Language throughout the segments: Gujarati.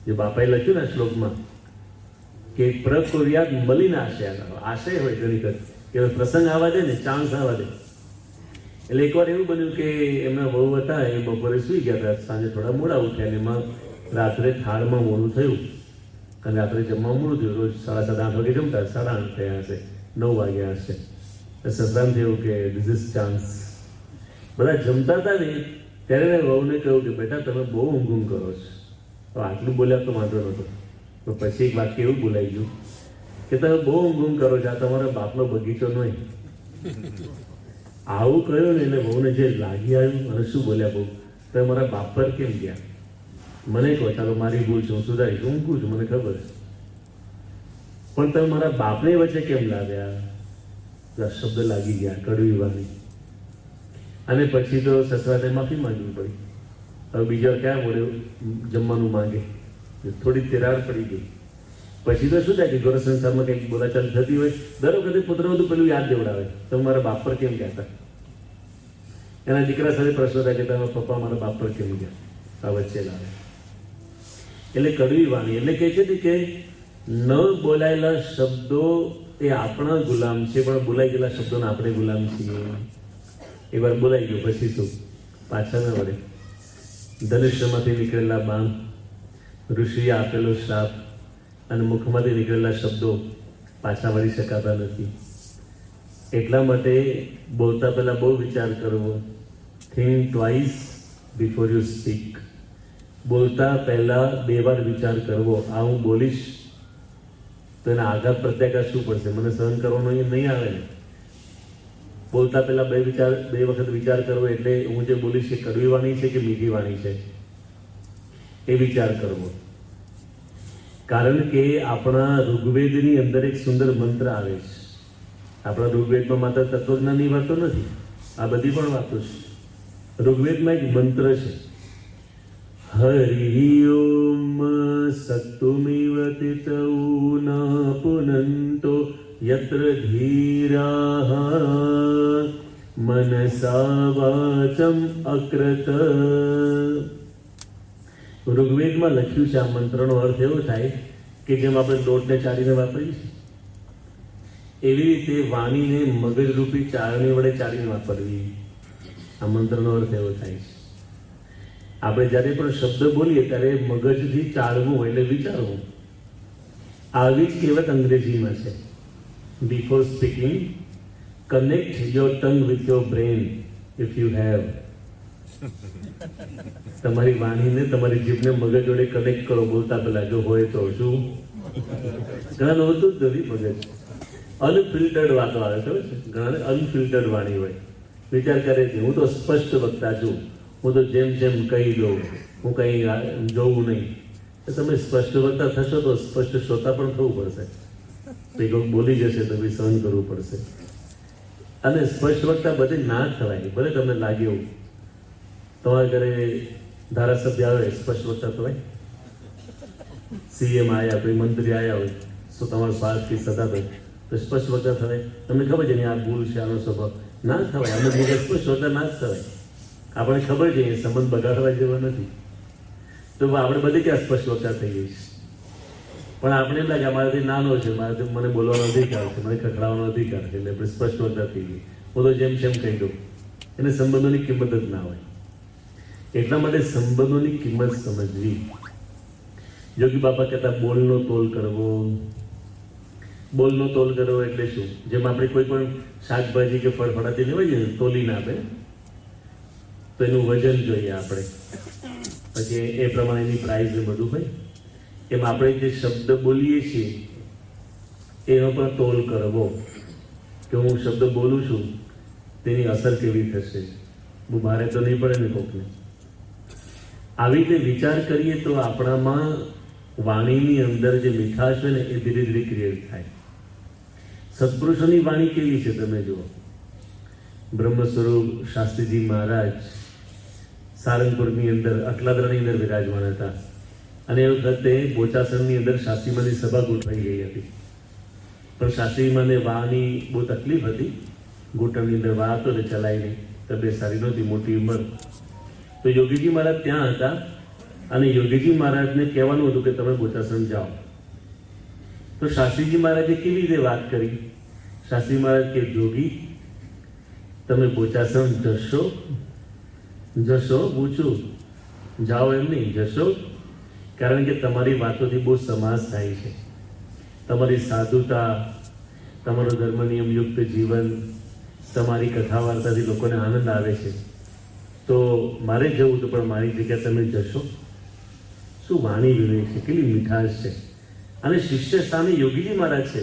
જે બાપાએ લખ્યું ને શ્લોકમાં કે પ્રકુર્યાત મલિનાશય, આશય હોય ઘણી વખત કે પ્રસંગ આવવા દે ને, ચાન્સ આવવા દે. એટલે એકવાર એવું બન્યું કે એમના વહુ હતા, એ બપોરે સુઈ ગયા હતા, સાંજે થોડા મોડા ઉઠ્યા અને એમાં રાત્રે થાળમાં મોડું થયું. અને રાત્રે જમવા મોડું થયું. રોજ 7:30-8 વાગે જમતા, 8:30 થયા હશે, 9 વાગ્યા હશે. સસરાને થયું કે ધીસ ઇઝ ચાન્સ. બધા જમતા હતા ને ત્યારે મેં વહુને કહ્યું કે બેટા તમે બહુ ઊંઘ કરો છો. તો આટલું બોલ્યા તો વાંધો નહોતો. તો પછી એક વાક્ય એવું બોલાઈ ગયું કે તમે બહુ ઊંઘ કરો છો, આ તમારા બાપનો બગીચો નહીં. આવું કહ્યું ને એટલે બહુને જે લાગી આવ્યું. અને શું બોલ્યા બહુ, તમે મારા બાપ પર કેમ ગયા? મને કહો, ચાલો મારી ભૂલ છે, હું સુધારીશ, ઊંઘું છું, મને ખબર છે, પણ તમે મારા બાપને વચ્ચે કેમ લાવ્યા? શબ્દ લાગી ગયા, કડવી વાણી. અને પછી તો સસરાને માફી માંગવી પડી. હવે બીજા ક્યાં મળ્યો જમવાનું માંગે, થોડી તિરાડ પડી ગઈ. પછી તો શું થાય કે ઘર સંસારમાં કંઈક બોલાચાલ થતી હોય, દર વખતે પુત્ર બધું પેલું યાદ દેવડાવે, તમે મારા બાપ પર કેમ ગયા હતા? એના દીકરા સાથે પ્રશ્ન થાય કે તમે પપ્પા મારા બાપ પર કેમ ગયા? આ વચ્ચે લાવે. એટલે કડવી વાણી એટલે કહે છે કે ન બોલાયેલા શબ્દો એ આપણા ગુલામ છે, પણ બોલાઈ ગયેલા શબ્દોના આપણે ગુલામ છીએ. એકવાર બોલાઈ ગયો પછી શું પાછા ન વળે. ધનુષ્યમાંથી નીકળેલા બાણ, ઋષિએ આપેલો શ્રાપ અને મુખમાંથી નીકળેલા શબ્દો પાછા વળી શકાતા નથી. એટલા માટે બોલતા પહેલા બહુ વિચાર કરવો. Think twice before you speak. બોલતા પહેલા 2 વાર વિચાર કરવો. આ હું બોલીશ તો એના આઘાત પ્રત્યાઘાત શું પડશે, મને સહન કરવાનો નહીં આવે ને. બોલતા પહેલા 2 વખત વિચાર કરવો. એટલે હું જે બોલીશ એ કડવી વાણી છે કે મીઠી વાણી છે એ વિચાર કરવો. કારણ કે આપણા ઋગ્વેદની અંદર એક સુંદર મંત્ર આવે છે. આપણા ઋગ્વેદમાં માત્ર તત્વજ્ઞાનની વાતો નથી, આ બધી પણ વાતો છે. ઋગ્વેદમાં એક મંત્ર છે, હરિ ઓમ સત્તુમિવ તિતૌ ન પુનંતો યત્ર ધીરાઃ મનસા વાચમ અકૃત. ઋગ્વેદમાં લખ્યું છે. આ મંત્રનો અર્થ એવો થાય કે જેમ આપણે લોટને ચાળીને વાપરીએ છીએ એવી રીતે વાણીને મગજરૂપી ચાળણી વડે ચાળીને વાપરવી. આ મંત્રનો અર્થ એવો થાય છે. આપણે જ્યારે પણ શબ્દ બોલીએ ત્યારે મગજથી ચાળવું એટલે વિચારવું. આવી જ કહેવત અંગ્રેજીમાં છે, before speaking connect your tongue with your brain if you have. તમારી વાણીને તમારી જીભને મગજ જોડે કનેક્ટ કરો બોલતા પહેલા, જો હોય તો. શું ઘણા હોતું જ નથી મગજ. અનફિલ્ટર્ડ વાતો આવે છે, ઘણા અનફિલ્ટર્ડ વાણી હોય. વિચાર કરે છે હું તો સ્પષ્ટ વક્તા છું, હું તો જેમ જેમ કહી દઉં, હું કંઈ જોવું નહીં. તમે સ્પષ્ટ વક્તા થશો તો સ્પષ્ટ શ્રોતા પણ થવું પડશે. કોઈ બોલી જશે તો બી સહન કરવું પડશે. અને સ્પષ્ટ વક્તા બધે ના થવાય. ભલે તમને લાગે એવું તમારા ઘરે ધારાસભ્ય આવે સ્પષ્ટ વક્તા થવાય, સીએમ આવ્યા, કોઈ મંત્રી આવ્યા હોય, શું તમારો સ્વાર્થથી સદા હોય તો સ્પષ્ટ વક્તા થવાય? તમને ખબર છે ને આ ભૂલ છે, આનો સ્વભાવ ના થવાય. અમુક જગ્યાએ સ્પષ્ટ વક્તા ના જ થવાય. આપણે ખબર છે એ સંબંધ બગાડવા જેવો નથી, તો આપણે બધે ક્યાં સ્પષ્ટ વક્તા થઈ ગઈ છે. પણ આપણે એમ લાગે મારાથી નાનો છે, મારાથી મને બોલવાનો અધિકાર છે, મને ખખડાવવાનો અધિકાર છે, એટલે આપણે સ્પષ્ટ વક્તા થઈ ગઈ. હું તો જેમ જેમ કહી દઉં. એને સંબંધોની કિંમત જ ના હોય. એટલા માટે સંબંધોની કિંમત સમજવી. યોગી બાપા કહેતા બોલનો તોલ કરવો. બોલનો તોલ કરવો એટલે શું? જેમ આપણે કોઈ પણ શાકભાજી કે ફળફળાથી લેવા જઈએ તોલીને આપે તો એનું વજન જોઈએ આપણે, પછી એ પ્રમાણેની પ્રાઇસ ને બધું હોય. એમ આપણે જે શબ્દ બોલીએ છીએ એનો પણ તોલ કરવો કે હું શબ્દ બોલું છું તેની અસર કેવી થશે. બહુ ભારે તો નહીં પડે ને કોકને. આવી રીતે વિચાર કરીએ તો આપણામાં વાણીની અંદર જે મીઠાશ હોય ને એ ધીરે ધીરે ક્રિએટ થાય. સત્પુરુષોની વાણી કેવી છે તમે જુઓ. બ્રહ્મ સ્વરૂપ શાસ્ત્રીજી મહારાજ સારંગપુરની અંદર અટલાદરાની અંદર વિરાજમાન હતા. અને એ વખતે બોચાસણની અંદર શાસ્ત્રીમાની સભા ગોઠવાઈ ગઈ હતી. પણ શાસ્ત્રીમાને વાણી બહુ તકલીફ હતી. ઘૂંટણની અંદર વા હતો ને ચલાય નહીં, તબિયત સારી નહોતી, મોટી ઉંમર. તો યોગીજી મહારાજ ત્યાં હતા અને યોગીજી મહારાજને કહેવાનું હતું કે તમે બોચાસણ જાઓ. તો શાસ્ત્રીજી મહારાજે કેવી રીતે વાત કરી? શાસ્ત્રી મહારાજ કે જોગી તમે બોચાસણ જશો પૂછું જાઓ એમ નહીં, જશો. કારણ કે તમારી વાતોથી બહુ સમાસ થાય છે. તમારી સાધુતા, તમારું ધર્મ નિયમયુક્ત જીવન, તમારી કથા વાર્તાથી લોકોને આનંદ આવે છે. તો મારે જવું તો પણ મારી જગ્યા તમે જશો. શું વાણી વિવેક છે, કેટલી મીઠાશ છે. અને શિષ્ય સામે યોગીજી મહારાજ છે.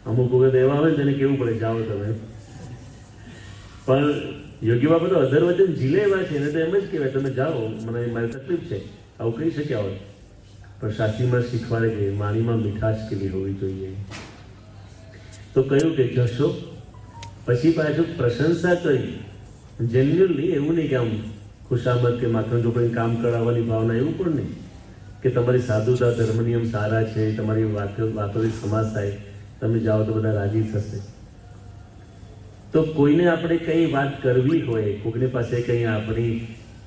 અમુક વખત એવા હોય તેને કેવું પડે જાઓ તમે. પણ યોગી બાપા તો અધર વચન ઝીલે એવા છે, એને તો એમ જ કહેવાય તમે જાઓ, મને મારી તકલીફ છે, આવું કહી શક્યા હોય. પણ શાસ્ત્રીમાં શીખવાડે કે વાણીમાં મીઠાશ કેવી હોવી જોઈએ. તો કહ્યું કે જશો. પછી પાછું પ્રશંસા કરી, જેન્યુઅલી, એવું નહીં કે આમ ખુશામત કે માખણ ચોપડીને કામ કરાવવાની ભાવના, એવું પણ નહીં કે તમારી સાધુતા, ધર્મ નિયમ સારા છે, તમારી વાતોથી સમાસ થાય, તમે જાઓ તો બધા રાજી થશે. તો કોઈને આપણે કંઈ વાત કરવી હોય, કોઈની પાસે કંઈ આપણી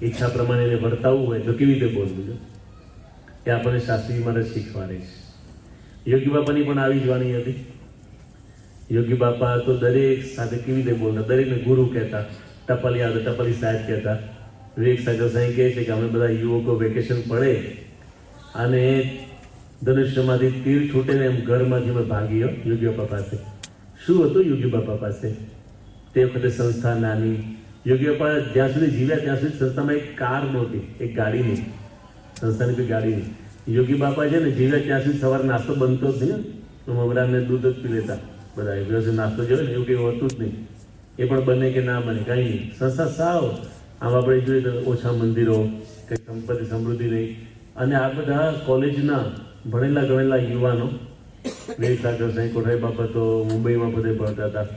ઈચ્છા પ્રમાણે એને વર્તાવવું હોય તો કેવી રીતે બોલવું છે એ આપણને શાસ્ત્રી મહારાજ શીખવાડે છે. યોગી બાપાની પણ આવી જ વાણી હતી. યોગી બાપા તો દરેક સાથે કેવી રીતે બોલતા, દરેકને ગુરુ કહેતા, ટપાલી આવે ટપાલી સાહેબ કહેતા. વિવેક સાગર સાંઈ કહે છે કે અમે બધા યુવકો વેકેશન પડે અને ધનુષ્યમાંથી તીર છૂટે ને એમ ઘરમાંથી અમે ભાગીએ યોગી બાપા પાસે. શું હતું યોગી બાપા પાસે? તે વખતે સંસ્થા નાની. યોગી બાપા જ્યાં સુધી જીવ્યા ત્યાં સુધી સંસ્થામાં એક કાર નહોતી, એક ગાડી નહીં, સંસ્થાની કોઈ ગાડી નહીં. યોગી બાપા છે ને જીવ્યા ત્યાં સુધી સવારે નાસ્તો બનતો જ નહીં. મમરાને દૂધ જ પી લેતા બધા. એક દિવસે નાસ્તો જોયો ને એવું કંઈ હોતું જ નહીં. એ પણ બને કે ના બને કંઈ નહીં. સંસ્થા સાવ આમ આપણે જોઈએ તો ઓછા મંદિરો, કંઈ સંપત્તિ સમૃદ્ધિ નહીં. અને આ બધા કોલેજના ભણેલા ગણેલા યુવાનો, વિવેક સાગર સાંઈ, કોઠારી બાપા તો મુંબઈમાં બધે ભણતા હતા,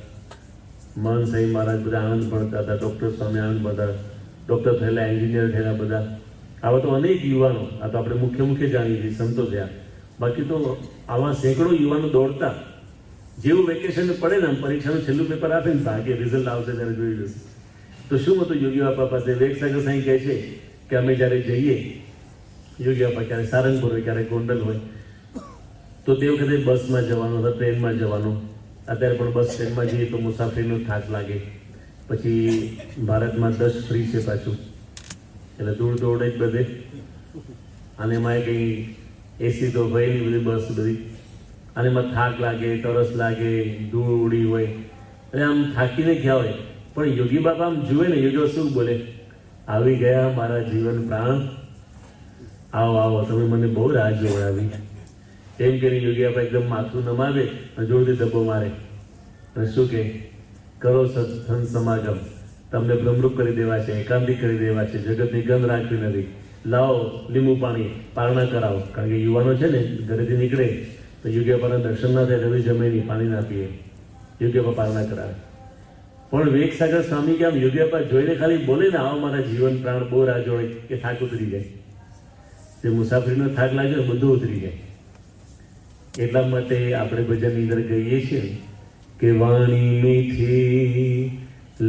મહન સાંઈ મહારાજ બધા આનંદ ભણતા હતા, ડૉક્ટર સ્વામી આનંદ બધા ડૉક્ટર થયેલા, એન્જિનિયર થયેલા બધા. આવા તો અનેક યુવાનો, આ તો આપણે મુખ્ય જાણીએ છીએ, સંતો થયા. બાકી તો આવા સેંકડો યુવાનો દોડતા. જેવું વેકેશન પડે ને, પરીક્ષાનું છેલ્લું પેપર આપે ને, ભાગ્ય રિઝલ્ટ આવશે ત્યારે જોઈ જશે. તો શું હતું યોગી બાપા પાસે? વિવેક સાગર સાંઈ કહે છે કે અમે જ્યારે જઈએ, યોગી બાપા ક્યારેક સારંગપુર હોય, ક્યારેક ગોંડલ હોય, તો તે વખતે બસમાં જવાનું અથવા ટ્રેનમાં જવાનું. અત્યારે પણ બસ ટ્રેનમાં જઈએ તો મુસાફરીનો થાક લાગે. પછી ભારતમાં 10 ફ્રી છે પાછું, એટલે દૂર દોડે જ બધે. અને એમાં કંઈ એસી તો હોય નહીં, બધી બસ બધી. અને એમાં થાક લાગે, તરસ લાગે, ધૂળ ઉડી હોય, એટલે આમ થાકીને ગયા હોય. પણ યોગી બાપા આમ જુએ ને, યોગીઓ શું બોલે? આવી ગયા મારા જીવન પ્રાણ, આવો આવો, તમે મને બહુ રાહ જોવડાવી. એમ કરીને યોગી બાપા એકદમ માથું નમાવે અને જોરથી ધબ્બો મારે અને શું કહે? કરો સત્સંગ સમાગમ, તમને ભ્રમરૂપ કરી દેવા છે, એકાંતિક કરી દેવા છે, જગતની ગંધ રાખવી નથી. લાવો લીંબુ પાણી, પારણા કરાવો. કારણ કે યુવાનો છે ને ઘરેથી નીકળે તો યોગી બાપાના દર્શન ના થાય, રવિ જમે નહીં, પાણી ના પીએ, યોગી બાપા પારણા કરાવે. પણ વિવેક સાગર સ્વામી કે આમ યોગી બાપા જોઈને ખાલી બોલે ને, આવો મારા જીવન પ્રાણ, બહુ રાહ જોડે, કે થાક ઉતરી જાય. જે મુસાફરીનો થાક લાગે ને બધું ઉતરી જાય. એટલા માટે આપણે ભજનની અંદર કહીએ છીએ કે વાણી મીઠી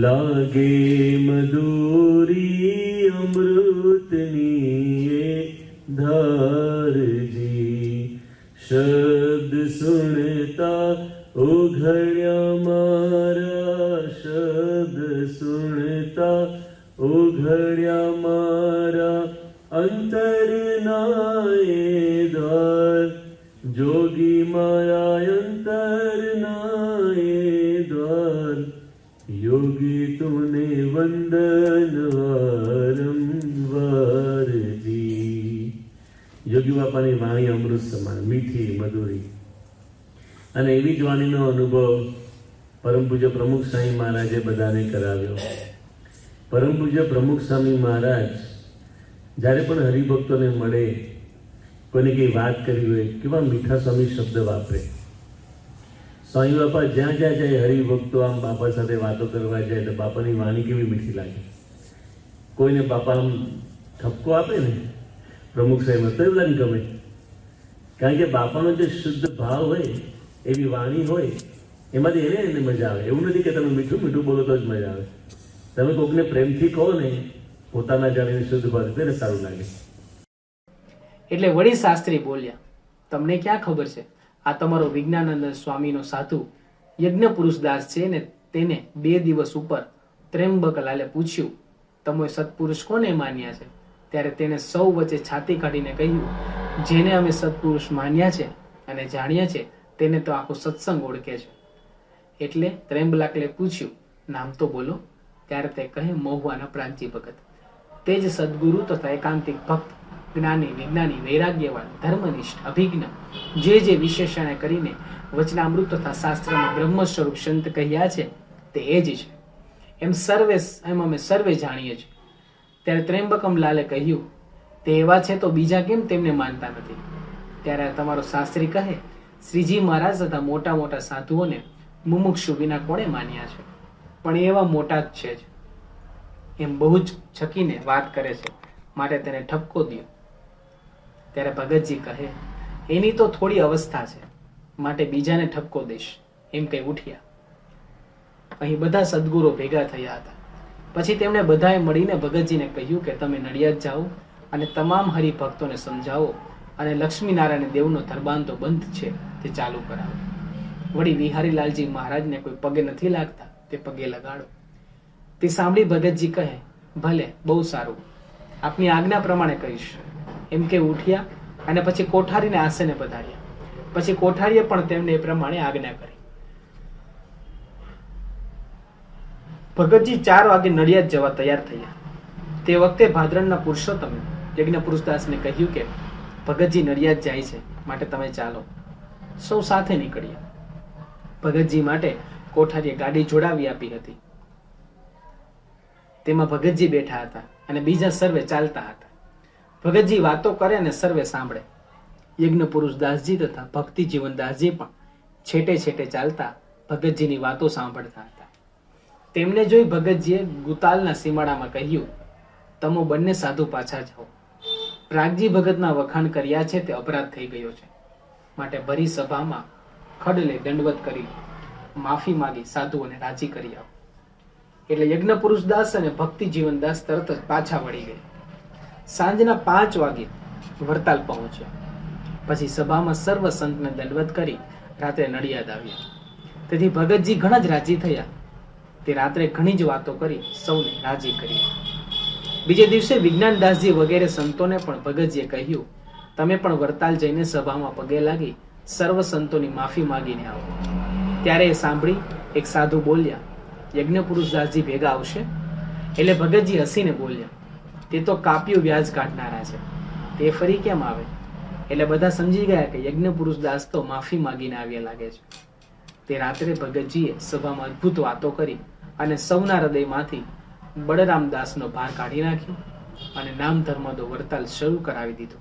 લાગે મધુરી, અમૃતની ધારજી, શબ્દ સુણતા ઉઘડ્યા મારા, શબ્દ સુણતા ઉઘડ્યા મારા, અંતરના એ દ્વાર, જોગી મારા અંતરના એ દ્વાર, યોગી તુને વંદન વારંવારજી. યોગી બાપાની વાણી અમૃત સમાન, મીઠી મધુરી. અને એવી જ વાણીનો અનુભવ પરમ પૂજ્ય પ્રમુખ સ્વામી મહારાજે બધાને કરાવ્યો. પરમ પૂજ્ય પ્રમુખ સ્વામી મહારાજ જ્યારે પણ હરિભક્તોને મળે, કોઈને કંઈ વાત કરી હોય, કેવા મીઠા સ્વામી શબ્દ વાપરે. સ્વામી બાપા જ્યાં જ્યાં જાય, હરિભક્તો આમ બાપા સાથે વાતો કરવા જાય તો બાપાની વાણી કેવી મીઠી લાગે. કોઈને બાપા આમ ઠપકો આપે ને પ્રમુખ સાહેબ, તો એવું લાગે ગમે. કારણ કે બાપાનો જે શુદ્ધ ભાવ હોય, એવી વાણી હોય, એમાંથી એને મજા આવે. એવું નથી કે તમે મીઠું મીઠું બોલો તો જ મજા આવે. તમે કોઈકને પ્રેમથી કહો ને, પોતાના જાણીને શુદ્ધ ભાવ, તેને સારું લાગે. એટલે વળી શાસ્ત્રી બોલ્યા, તમને ક્યાં ખબર છે? આ તમારો વિજ્ઞાનંદ સ્વામીનો સાધુ યજ્ઞ પુરુષદાસ છે ને તેને 2 દિવસ ઉપર ત્રંબકલાલે પૂછ્યું, તમે સત્પુરુષ કોને માન્યા છે? ત્યારે તેને સૌ વચ્ચે છાતી કાઢીને કહ્યું, જેને અમે સત્પુરુષ માન્યા છે અને જાણ્યા છે તેને તો આખો સત્સંગ ઓળખે છે. એટલે ત્રંબકલાલે પૂછ્યું, નામ તો બોલો. ત્યારે તે કહે, મહુવાના પ્રાંતિ ભગત. તે જ સદગુરુ તથા એકાંતિક ભક્ત, જ્ઞાની, વિજ્ઞાની, વૈરાગ્યવાન, ધર્મનિષ્ઠ, અભિજ્ઞ, જે વિશેષણે કરીને વચનામૃત તથા શાસ્ત્રમાં બ્રહ્મ સ્વરૂપ સંત કહ્યા છે તે એ જ છે. એમ અમે સર્વે જાણીએ છીએ. ત્યારે ત્રંબકમ લાલે કહ્યું, તે એવા છે તો બીજા કેમ તેમને માનતા નથી? ત્યારે તમારો શાસ્ત્રી કહે, શ્રીજી મહારાજ તથા મોટા મોટા સાધુઓને મુમુક્ષુ વિના કોણે માન્યા છે? પણ એવા મોટા જ છે જ. એમ બહુ જ છકીને વાત કરે છે, માટે તેને ઠપકો દો. ત્યારે ભગતજી કહે, એની તો થોડી અવસ્થા છે, માટે બીજાને ઠપકો દઈશ, એમ કઈ ઉઠ્યા. અહીં બધા સદગુરો ભેગા થયા હતા. પછી તેમણે બધાએ મળીને ભગતજીને કહ્યું કે તમે નડિયાદ જાઓ અને તમામ હરિભક્તોને સમજાવો અને લક્ષ્મીનારાયણ દેવનો દરબાર તો બંધ છે તે ચાલુ કરાવો. વળી વિહારીલાલજી મહારાજને કોઈ પગે નથી લાગતા તે પગે લગાડો. તે સાંભળી ભગતજી કહે, ભલે, બહુ સારું, આપની આજ્ઞા પ્રમાણે કહીશ, એમ કે ઉઠ્યા અને પછી કોઠારીને આસને પધાર્યા. પછી કોઠારીએ પણ તેમને એ પ્રમાણે આજ્ઞા કરી. ભગતજી 4 વાગે નડિયાદ જવા તૈયાર થયા. તે વખતે ભાદરણના પુરુષોત્તમે યજ્ઞ પુરુષદાસને કહ્યું કે ભગતજી નડિયાદ જાય છે, માટે તમે ચાલો. સૌ સાથે નીકળ્યા. ભગતજી માટે કોઠારીએ ગાડી જોડાવી આપી હતી. તેમાં ભગતજી બેઠા હતા અને બીજા સર્વે ચાલતા હતા. ભગતજી વાતો કરે અને સર્વે સાંભળે. યજ્ઞ પુરુષદાસજી તથા ભક્તિ જીવનદાસજી પણ છેટે છેટે ચાલતા ભગતજીની વાતો સાંભળતા હતા. તેમને જોઈ ભગતજીએ ગુતાલના સીમાડામાં કહ્યું, તમે બંને સાધુ પાછા જાઓ. પ્રાગજી ભગતના વખાણ કર્યા છે તે અપરાધ થઈ ગયો છે, માટે ભરી સભામાં ખડલે દંડવત કરી માફી માંગી સાધુઓને રાજી કરી આવો. એટલે યજ્ઞ પુરુષદાસ અને ભક્તિ જીવનદાસ તરત જ પાછા વળી ગયા. સાંજના 5 વાગે વરતાલ પહોંચ્યા. પછી સભામાં સર્વ સંતને દંડવત કરી રાત્રે નડિયાદ આવ્યા. તેથી ભગતજી ઘણા જ રાજી થયા. તે રાત્રે ઘણી જ વાતો કરી સૌને રાજી કરી. બીજે દિવસે વિજ્ઞાનદાસજી વગેરે સંતોને પણ ભગતજીએ કહ્યું, તમે પણ વરતાલ જઈને સભામાં પગે લાગી સર્વ સંતોની માફી માંગીને આવો. ત્યારે એ સાંભળી એક સાધુ બોલ્યા, યજ્ઞ પુરુષદાસજી ભેગા આવશે? એટલે ભગતજી હસીને બોલ્યા, તે તો કાપ્યું વ્યાજ કાઢનારા છે, તે ફરી કેમ આવે? એટલે બધા સમજી ગયા કે યજ્ઞ પુરુષદાસ તો માફી માંગીને આવ્યા લાગે છે. તે રાત્રે ભગતજીએ સભામાં અદભુત વાતો કરી અને સૌના હૃદયમાંથી બળરામદાસનો ભાર કાઢી નાખ્યો અને નામ ધર્મનો વરતાલ શરૂ કરાવી દીધો.